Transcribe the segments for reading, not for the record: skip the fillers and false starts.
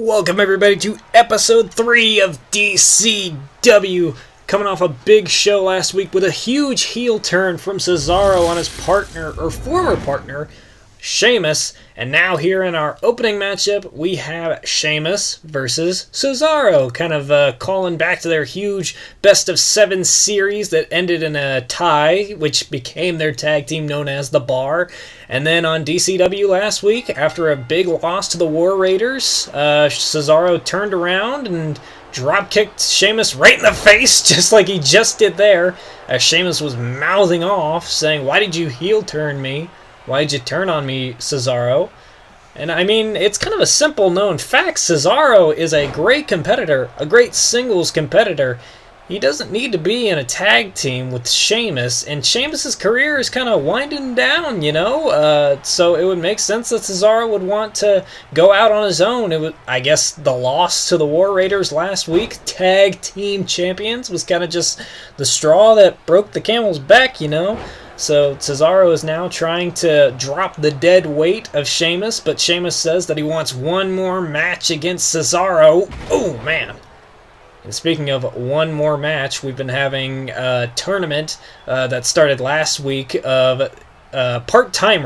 Welcome everybody to episode 3 of DCW. Coming off a big show last week with a huge heel turn from Cesaro on his partner, or former partner, Sheamus. And now here in our opening matchup, we have Sheamus versus Cesaro. Kind of calling back to their huge best of 7 series that ended in a tie, which became their tag team known as The Bar. And then on DCW last week, after a big loss to the War Raiders, Cesaro turned around and drop-kicked Sheamus right in the face, just like he just did there, as Sheamus was mouthing off, saying, "Why did you heel turn me? Why did you turn on me, Cesaro?" And I mean, it's kind of a simple known fact. Cesaro is a great competitor, a great singles competitor. He doesn't need to be in a tag team with Sheamus, and Sheamus's career is kind of winding down, you know? So it would make sense that Cesaro would want to go out on his own. I guess the loss to the War Raiders last week, tag team champions, was kind of just the straw that broke the camel's back, you know? So Cesaro is now trying to drop the dead weight of Sheamus, but Sheamus says that he wants one more match against Cesaro. Oh, man. And speaking of one more match, we've been having a tournament that started last week of part-time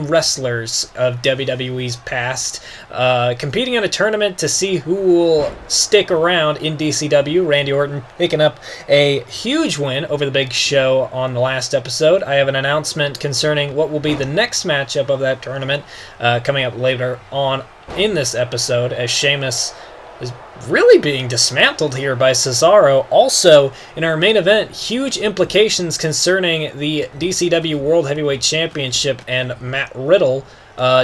wrestlers of WWE's past, competing in a tournament to see who will stick around in DCW. Randy Orton picking up a huge win over the Big Show on the last episode. I have an announcement concerning what will be the next matchup of that tournament coming up later on in this episode, as Sheamus is really being dismantled here by Cesaro. Also, in our main event, huge implications concerning the DCW World Heavyweight Championship and Matt Riddle.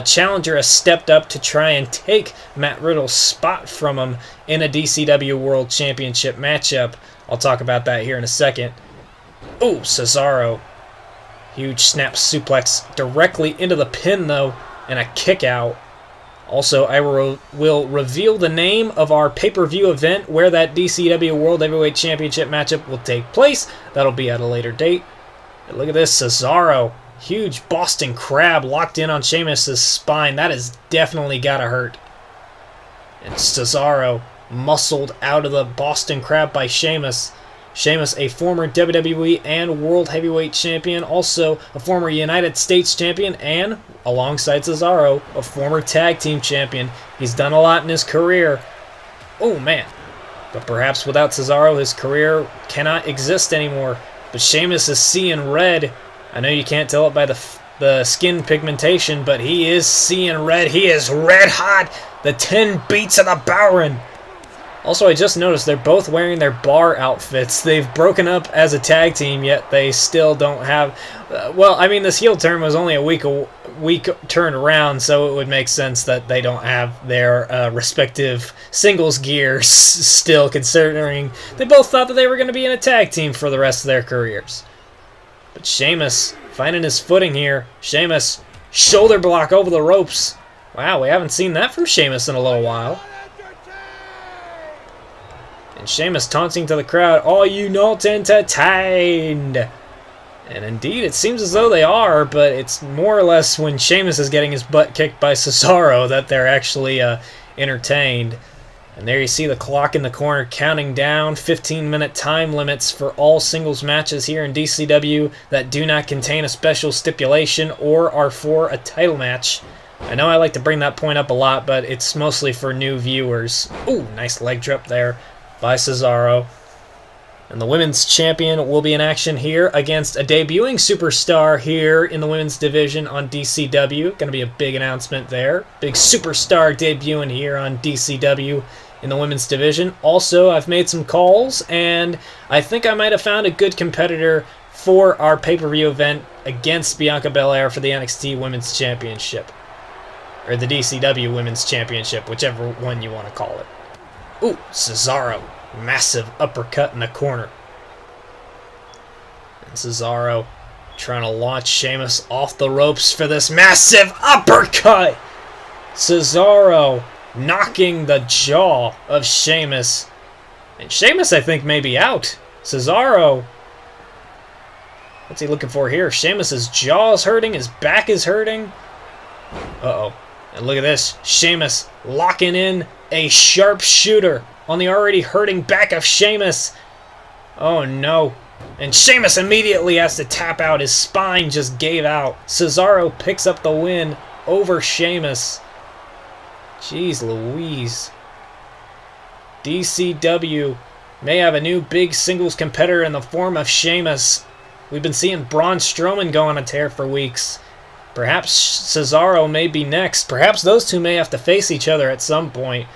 Challenger has stepped up to try and take Matt Riddle's spot from him in a DCW World Championship matchup. I'll talk about that here in a second. Oh, Cesaro. Huge snap suplex directly into the pin, though, and a kick out. Also, I will reveal the name of our pay-per-view event where that DCW World Heavyweight Championship matchup will take place. That'll be at a later date. And look at this, Cesaro. Huge Boston Crab locked in on Sheamus' spine. That has definitely got to hurt. And Cesaro muscled out of the Boston Crab by Sheamus. Sheamus, a former WWE and World Heavyweight Champion, also a former United States Champion, and, alongside Cesaro, a former Tag Team Champion. He's done a lot in his career. Oh, man. But perhaps without Cesaro, his career cannot exist anymore. But Sheamus is seeing red. I know you can't tell it by the skin pigmentation, but he is seeing red. He is red hot. The 10 beats of the Bowerin. Also, I just noticed they're both wearing their bar outfits. They've broken up as a tag team, yet they still don't have... well, I mean, this heel turn was only a week turn around, so it would make sense that they don't have their respective singles gears still, considering they both thought that they were going to be in a tag team for the rest of their careers. But Sheamus finding his footing here. Sheamus, shoulder block over the ropes. Wow, we haven't seen that from Sheamus in a little while. And Sheamus taunting to the crowd, "Are you not entertained?" And indeed, it seems as though they are, but it's more or less when Sheamus is getting his butt kicked by Cesaro that they're actually entertained. And there you see the clock in the corner counting down, 15-minute time limits for all singles matches here in DCW that do not contain a special stipulation or are for a title match. I know I like to bring that point up a lot, but it's mostly for new viewers. Ooh, nice leg drop there by Cesaro. And the women's champion will be in action here against a debuting superstar here in the women's division on DCW. Going to be a big announcement there. Big superstar debuting here on DCW in the women's division. Also, I've made some calls, and I think I might have found a good competitor for our pay-per-view event against Bianca Belair for the NXT Women's Championship. Or the DCW Women's Championship, whichever one you want to call it. Ooh, Cesaro. Massive uppercut in the corner. And Cesaro trying to launch Sheamus off the ropes for this massive uppercut. Cesaro knocking the jaw of Sheamus. And Sheamus, I think, may be out. Cesaro. What's he looking for here? Sheamus' jaw is hurting. His back is hurting. Uh-oh. And look at this. Sheamus locking in a sharpshooter on the already hurting back of Sheamus. Oh no. And Sheamus immediately has to tap out. His spine just gave out. Cesaro picks up the win over Sheamus. Jeez Louise. DCW may have a new big singles competitor in the form of Sheamus. We've been seeing Braun Strowman go on a tear for weeks. Perhaps Cesaro may be next. Perhaps those two may have to face each other at some point.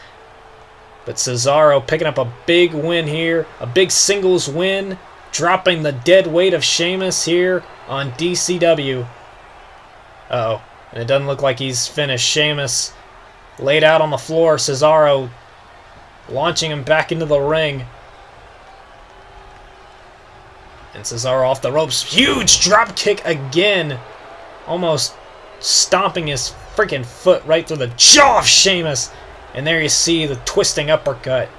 But Cesaro picking up a big win here. A big singles win. Dropping the dead weight of Sheamus here on DCW. Uh-oh. And it doesn't look like he's finished. Sheamus laid out on the floor. Cesaro launching him back into the ring. And Cesaro off the ropes. Huge drop kick again. Almost stomping his freaking foot right through the jaw of Sheamus. And there you see the twisting uppercut.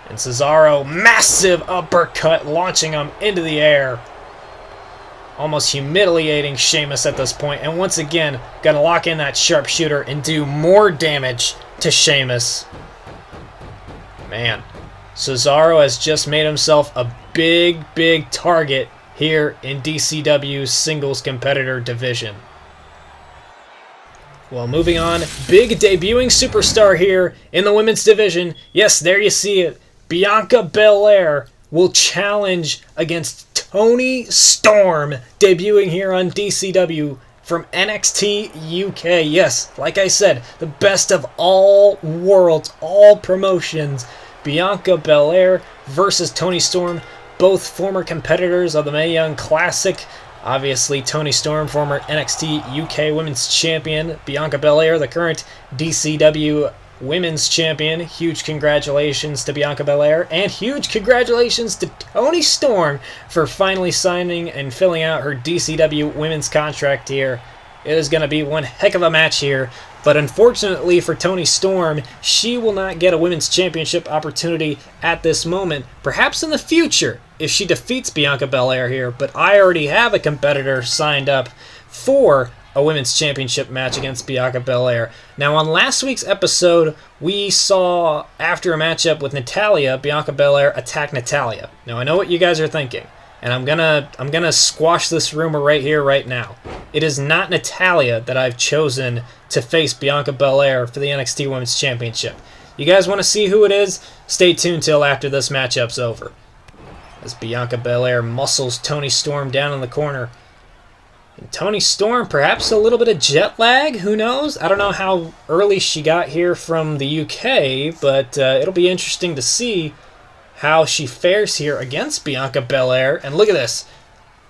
And Cesaro, massive uppercut, launching him into the air. Almost humiliating Sheamus at this point. And once again, gonna lock in that sharpshooter and do more damage to Sheamus. Man, Cesaro has just made himself a big target here in DCW's singles competitor division. Well, moving on, big debuting superstar here in the women's division. Yes, there you see it. Bianca Belair will challenge against Toni Storm, debuting here on DCW from NXT UK. Yes, like I said, the best of all worlds, all promotions. Bianca Belair versus Toni Storm, both former competitors of the Mae Young Classic. Obviously, Toni Storm, former NXT UK Women's Champion. Bianca Belair, the current DCW Women's Champion. Huge congratulations to Bianca Belair. And huge congratulations to Toni Storm for finally signing and filling out her DCW Women's contract here. It is going to be one heck of a match here. But unfortunately for Toni Storm, she will not get a Women's Championship opportunity at this moment. Perhaps in the future, if she defeats Bianca Belair here. But I already have a competitor signed up for a Women's Championship match against Bianca Belair. Now, on last week's episode, we saw, after a matchup with Natalya, Bianca Belair attack Natalya. Now, I know what you guys are thinking, and I'm gonna squash this rumor right here, right now. It is not Natalya that I've chosen to face Bianca Belair for the NXT Women's Championship. You guys want to see who it is? Stay tuned till after this matchup's over. As Bianca Belair muscles Toni Storm down in the corner. And Toni Storm, perhaps a little bit of jet lag, who knows? I don't know how early she got here from the UK, but it'll be interesting to see how she fares here against Bianca Belair. And look at this.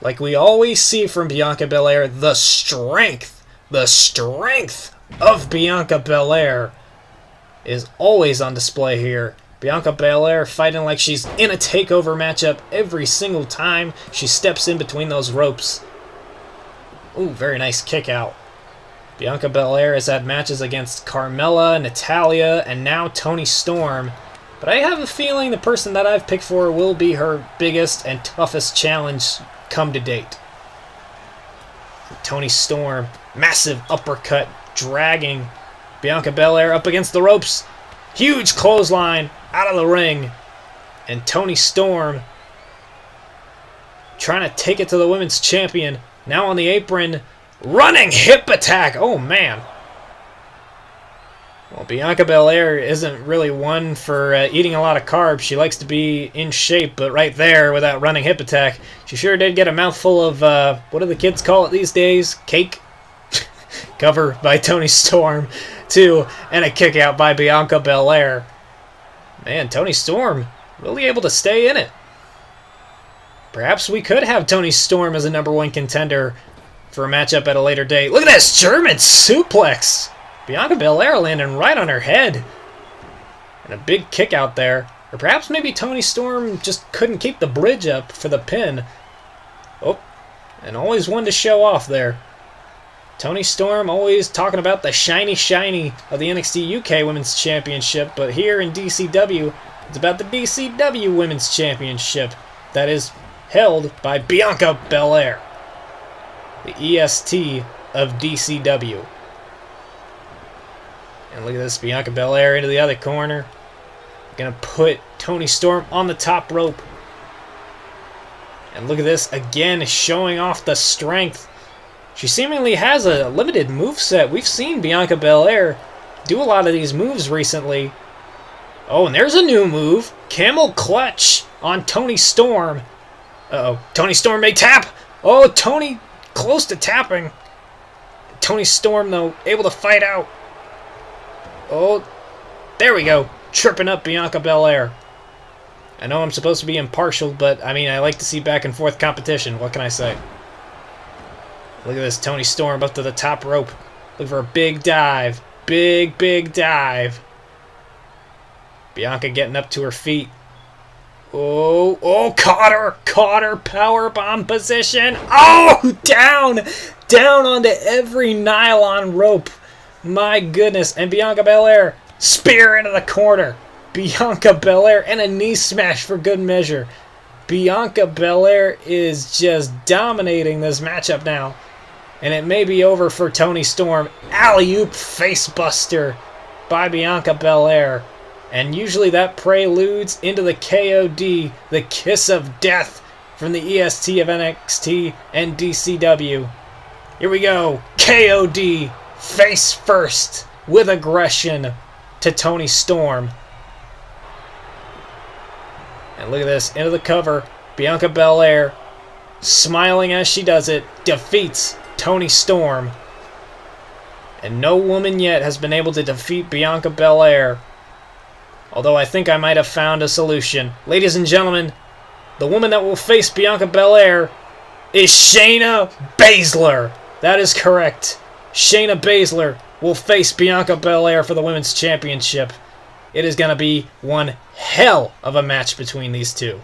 Like we always see from Bianca Belair, the strength of Bianca Belair is always on display here. Bianca Belair fighting like she's in a takeover matchup every single time she steps in between those ropes. Ooh, very nice kick out. Bianca Belair has had matches against Carmella, Natalya, and now Toni Storm. But I have a feeling the person that I've picked for will be her biggest and toughest challenge come to date. Toni Storm, massive uppercut, dragging Bianca Belair up against the ropes. Huge clothesline out of the ring. And Toni Storm trying to take it to the women's champion. Now on the apron, running hip attack. Oh, man. Well, Bianca Belair isn't really one for eating a lot of carbs. She likes to be in shape, but right there with that running hip attack, she sure did get a mouthful of, what do the kids call it these days? Cake? Cover by Toni Storm, too, and a kick out by Bianca Belair. Man, Toni Storm really able to stay in it. Perhaps we could have Toni Storm as a #1 contender for a matchup at a later date. Look at this German suplex. Bianca Belair landing right on her head. And a big kick out there. Or perhaps maybe Toni Storm just couldn't keep the bridge up for the pin. Oh, and always one to show off there. Toni Storm always talking about the shiny of the NXT UK Women's Championship. But here in DCW, it's about the DCW Women's Championship. That is held by Bianca Belair, the EST of DCW. And look at this, Bianca Belair into the other corner. Gonna put Toni Storm on the top rope. And look at this, again, showing off the strength. She seemingly has a limited moveset. We've seen Bianca Belair do a lot of these moves recently. Oh, and there's a new move. Camel Clutch on Toni Storm. Uh-oh. Toni Storm may tap. Oh, Toni close to tapping. Toni Storm, though, able to fight out. Oh, there we go. Tripping up Bianca Belair. I know I'm supposed to be impartial, but, I mean, I like to see back-and-forth competition. What can I say? Look at this. Toni Storm up to the top rope. Look for a big dive. Big, big dive. Bianca getting up to her feet. Oh, caught her, powerbomb position. Oh, down onto every nylon rope. My goodness, and Bianca Belair, spear into the corner. Bianca Belair, and a knee smash for good measure. Bianca Belair is just dominating this matchup now. And it may be over for Toni Storm. Alley-oop facebuster by Bianca Belair. And usually that preludes into the KOD, the kiss of death from the EST of NXT and DCW. Here we go. KOD, face first, with aggression to Toni Storm. And look at this, into the cover. Bianca Belair, smiling as she does it, defeats Toni Storm. And no woman yet has been able to defeat Bianca Belair. Although I think I might have found a solution. Ladies and gentlemen, the woman that will face Bianca Belair is Shayna Baszler. That is correct. Shayna Baszler will face Bianca Belair for the Women's Championship. It is going to be one hell of a match between these two.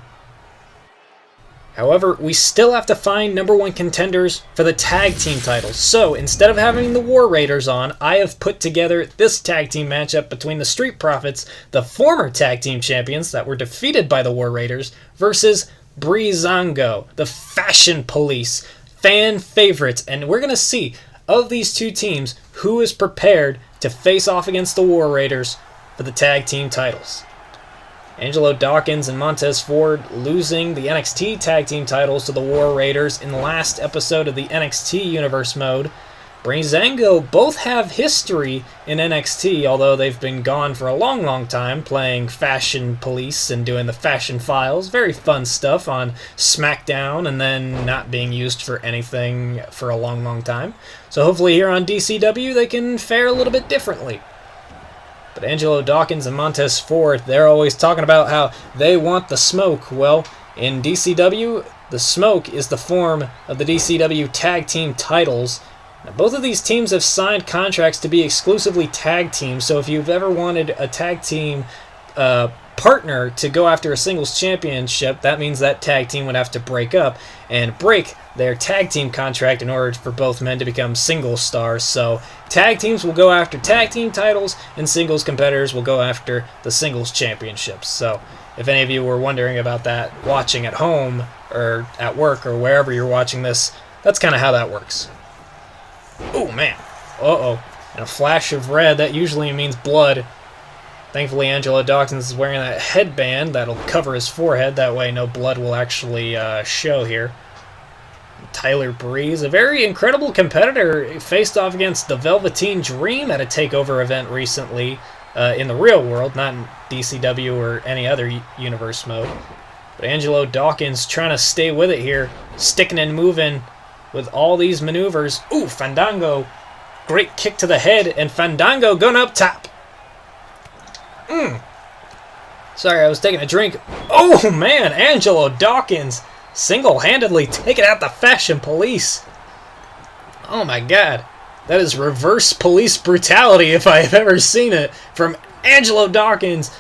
However, we still have to find #1 contenders for the tag team titles. So, instead of having the War Raiders on, I have put together this tag team matchup between the Street Profits, the former tag team champions that were defeated by the War Raiders, versus Breezango, the Fashion Police, fan favorites. And we're going to see, of these two teams, who is prepared to face off against the War Raiders for the tag team titles. Angelo Dawkins and Montez Ford losing the NXT tag team titles to the War Raiders in the last episode of the NXT Universe mode. Breezango both have history in NXT, although they've been gone for a long, long time, playing Fashion Police and doing the Fashion Files. Very fun stuff on SmackDown, and then not being used for anything for a long, long time. So hopefully here on DCW they can fare a little bit differently. But Angelo Dawkins and Montez Ford, they're always talking about how they want the smoke. Well, in DCW, the smoke is the form of the DCW tag team titles. Now, both of these teams have signed contracts to be exclusively tag teams, so if you've ever wanted a tag team partner to go after a singles championship, that means that tag team would have to break up and break their tag team contract in order for both men to become singles stars. So tag teams will go after tag team titles, and singles competitors will go after the singles championships. So if any of you were wondering about that watching at home or at work or wherever you're watching this, that's kind of how that works. Oh man, uh-oh, and a flash of red, that usually means blood. Thankfully, Angelo Dawkins is wearing that headband that'll cover his forehead. That way no blood will actually show here. Tyler Breeze, a very incredible competitor, faced off against the Velveteen Dream at a TakeOver event recently in the real world, not in DCW or any other universe mode. But Angelo Dawkins trying to stay with it here, sticking and moving with all these maneuvers. Ooh, Fandango. Great kick to the head, and Fandango going up top. Sorry, I was taking a drink. Oh, man, Angelo Dawkins single-handedly taking out the Fashion Police. Oh, my God. That is reverse police brutality if I have ever seen it. From Angelo Dawkins,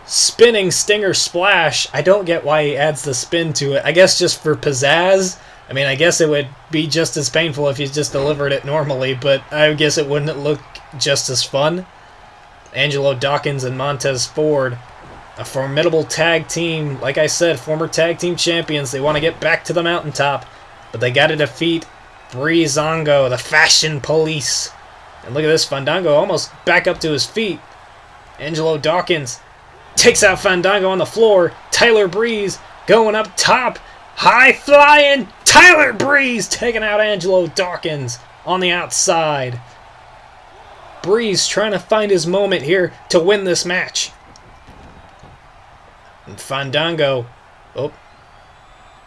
spinning Stinger Splash. I don't get why he adds the spin to it. I guess just for pizzazz. I mean, I guess it would be just as painful if he just delivered it normally, but I guess it wouldn't look just as fun. Angelo Dawkins and Montez Ford, a formidable tag team. Like I said, former tag team champions. They want to get back to the mountaintop, but they got to defeat Breezango, the Fashion Police. And look at this, Fandango almost back up to his feet. Angelo Dawkins takes out Fandango on the floor. Tyler Breeze going up top. High flying Tyler Breeze taking out Angelo Dawkins on the outside. Breeze trying to find his moment here to win this match. And Fandango. Oh.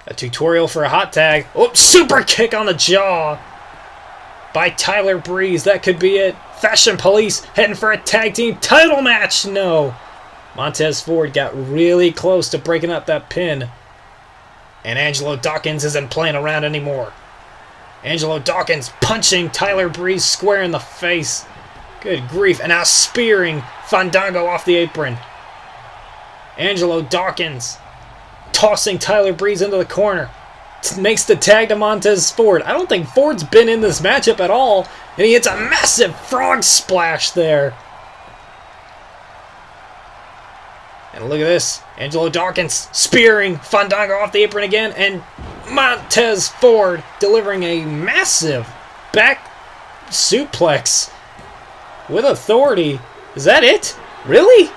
A tutorial for a hot tag. Oh, super kick on the jaw by Tyler Breeze. That could be it. Fashion Police heading for a tag team title match. No. Montez Ford got really close to breaking up that pin. And Angelo Dawkins isn't playing around anymore. Angelo Dawkins punching Tyler Breeze square in the face. Good grief. And now spearing Fandango off the apron. Angelo Dawkins tossing Tyler Breeze into the corner. Makes the tag to Montez Ford. I don't think Ford's been in this matchup at all. And he hits a massive frog splash there. And look at this. Angelo Dawkins spearing Fandango off the apron again. And Montez Ford delivering a massive back suplex with authority. Is that it? Really?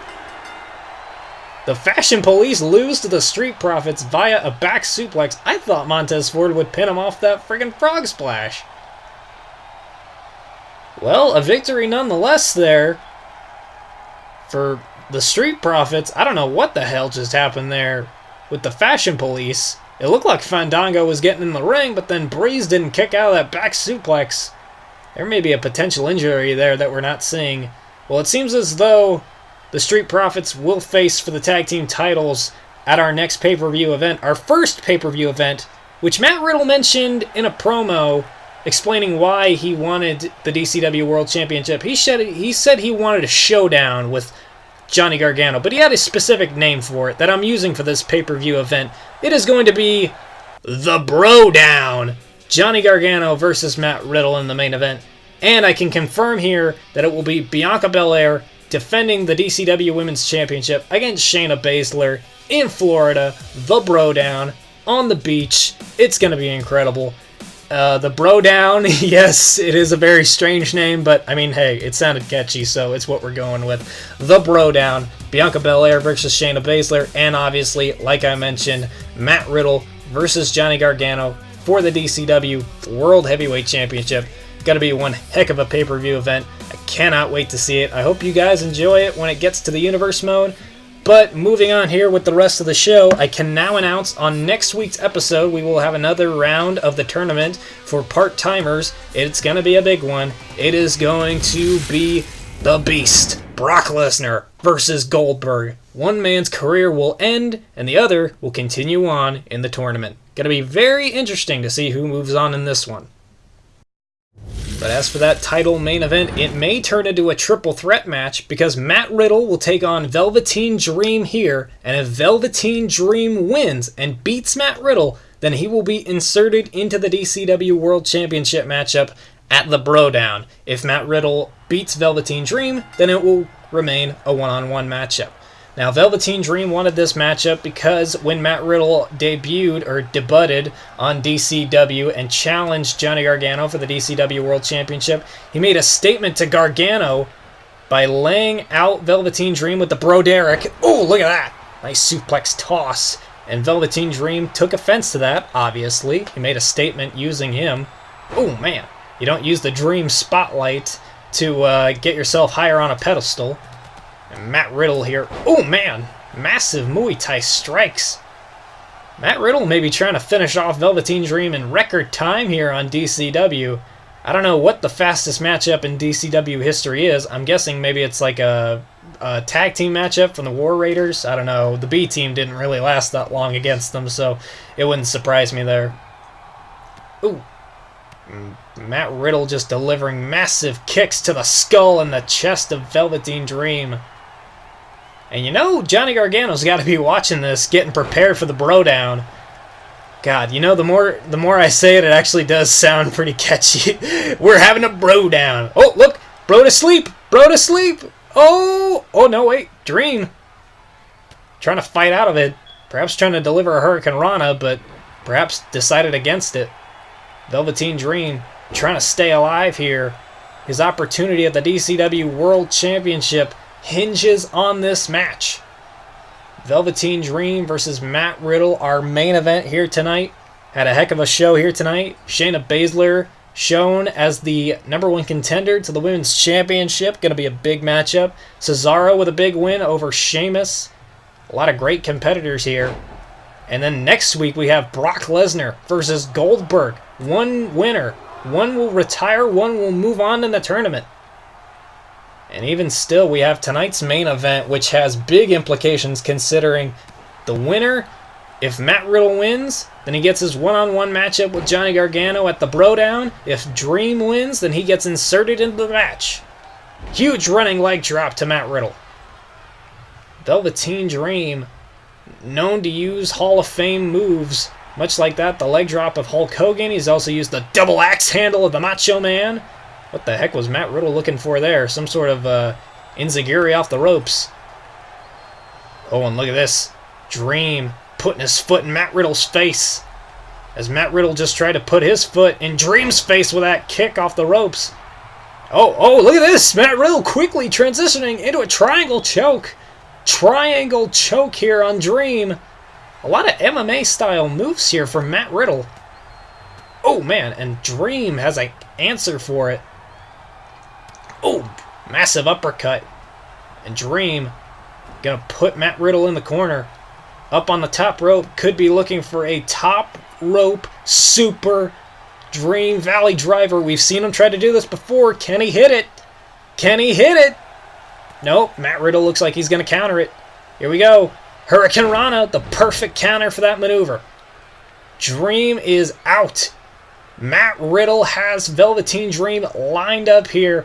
The Fashion Police lose to the Street Profits via a back suplex. I thought Montez Ford would pin him off that friggin' frog splash. Well, a victory nonetheless there for the Street Profits. I don't know what the hell just happened there with the Fashion Police. It looked like Fandango was getting in the ring, but then Breeze didn't kick out of that back suplex. There may be a potential injury there that we're not seeing. Well, it seems as though the Street Profits will face for the tag team titles at our next pay-per-view event. Our first pay-per-view event, which Matt Riddle mentioned in a promo explaining why he wanted the DCW World Championship. He said he wanted a showdown with Johnny Gargano, but he had a specific name for it that I'm using for this pay-per-view event. It is going to be the Bro Down. Johnny Gargano versus Matt Riddle in the main event. And I can confirm here that it will be Bianca Belair defending the DCW Women's Championship against Shayna Baszler in Florida. The Bro Down on the beach. It's going to be incredible. The Bro Down, yes, it is a very strange name, but I mean, hey, it sounded catchy, so it's what we're going with. The Bro Down, Bianca Belair versus Shayna Baszler, and obviously, like I mentioned, Matt Riddle versus Johnny Gargano for the DCW World Heavyweight Championship. Going to be one heck of a pay-per-view event. I cannot wait to see it. I hope you guys enjoy it when it gets to the Universe mode. But moving on here with the rest of the show, I can now announce on next week's episode we will have another round of the tournament for part-timers. It's going to be a big one. It is going to be the Beast, Brock Lesnar versus Goldberg. One man's career will end and the other will continue on in the tournament. Going to be very interesting to see who moves on in this one. But as for that title main event, it may turn into a triple threat match because Matt Riddle will take on Velveteen Dream here, and if Velveteen Dream wins and beats Matt Riddle, then he will be inserted into the DCW World Championship matchup at the Bro Down. If Matt Riddle beats Velveteen Dream, then it will remain a one-on-one matchup. Now, Velveteen Dream wanted this matchup because when Matt Riddle debuted on DCW and challenged Johnny Gargano for the DCW World Championship, he made a statement to Gargano by laying out Velveteen Dream with the Bro Derek. Oh, look at that! Nice suplex toss. And Velveteen Dream took offense to that, obviously. He made a statement using him. Oh, man. You don't use the Dream Spotlight to get yourself higher on a pedestal. And Matt Riddle here. Oh, man. Massive Muay Thai strikes. Matt Riddle may be trying to finish off Velveteen Dream in record time here on DCW. I don't know what the fastest matchup in DCW history is. I'm guessing maybe it's like a tag team matchup from the War Raiders. I don't know. The B team didn't really last that long against them, so it wouldn't surprise me there. Ooh. Matt Riddle just delivering massive kicks to the skull and the chest of Velveteen Dream. And you know, Johnny Gargano's got to be watching this, getting prepared for the Bro Down. God, you know, the more I say it, it actually does sound pretty catchy. We're having a Bro Down. Oh, look, Bro to sleep, Bro to sleep. Oh, no, wait, Dream. Trying to fight out of it. Perhaps trying to deliver a Hurricane Rana, but perhaps decided against it. Velveteen Dream trying to stay alive here. his opportunity at the DCW World Championship hinges on this match. Velveteen Dream versus Matt Riddle, our main event here tonight. Had a heck of a show here tonight. Shayna Baszler shown as the #1 contender to the Women's Championship. Going to be a big matchup. Cesaro with a big win over Sheamus. A lot of great competitors here. And then next week we have Brock Lesnar versus Goldberg. One winner. One will retire, one will move on in the tournament. And even still, we have tonight's main event, which has big implications considering the winner. If Matt Riddle wins, then he gets his one-on-one matchup with Johnny Gargano at the Brodown. If Dream wins, then he gets inserted into the match. Huge running leg drop to Matt Riddle. Velveteen Dream, known to use Hall of Fame moves, much like that, the leg drop of Hulk Hogan. He's also used the double axe handle of the Macho Man. What the heck was Matt Riddle looking for there? Some sort of enziguri off the ropes. Oh, and look at this. Dream putting his foot in Matt Riddle's face. As Matt Riddle just tried to put his foot in Dream's face with that kick off the ropes. Oh, look at this. Matt Riddle quickly transitioning into a triangle choke. Triangle choke here on Dream. A lot of MMA-style moves here from Matt Riddle. Oh, man, and Dream has an answer for it. Oh, massive uppercut. And Dream gonna put Matt Riddle in the corner. Up on the top rope, could be looking for a top rope super Dream Valley driver. We've seen him try to do this before. Can he hit it? Can he hit it? Nope, Matt Riddle looks like he's gonna counter it. Here we go. Hurricane Rana, the perfect counter for that maneuver. Dream is out. Matt Riddle has Velveteen Dream lined up here,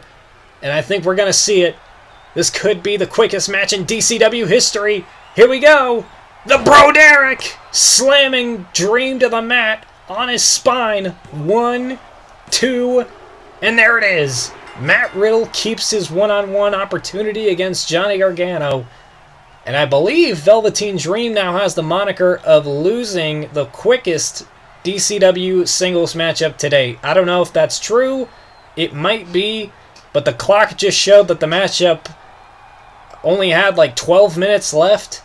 and I think we're going to see it. This could be the quickest match in DCW history. Here we go. The Bro Derek slamming Dream to the mat on his spine. 1, 2, and there it is. Matt Riddle keeps his one-on-one opportunity against Johnny Gargano. And I believe Velveteen Dream now has the moniker of losing the quickest DCW singles matchup to date. I don't know if that's true. It might be. But the clock just showed that the matchup only had like 12 minutes left.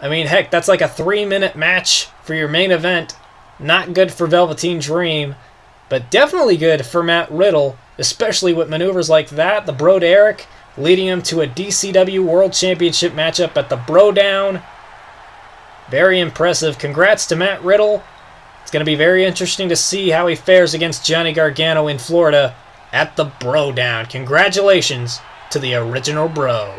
I mean, heck, that's like a 3-minute match for your main event. Not good for Velveteen Dream. But definitely good for Matt Riddle. Especially with maneuvers like that. The Bro Derek leading him to a DCW World Championship matchup at the Brodown. Very impressive. Congrats to Matt Riddle. It's going to be very interesting to see how he fares against Johnny Gargano in Florida at the Brodown. Congratulations to the original Bro.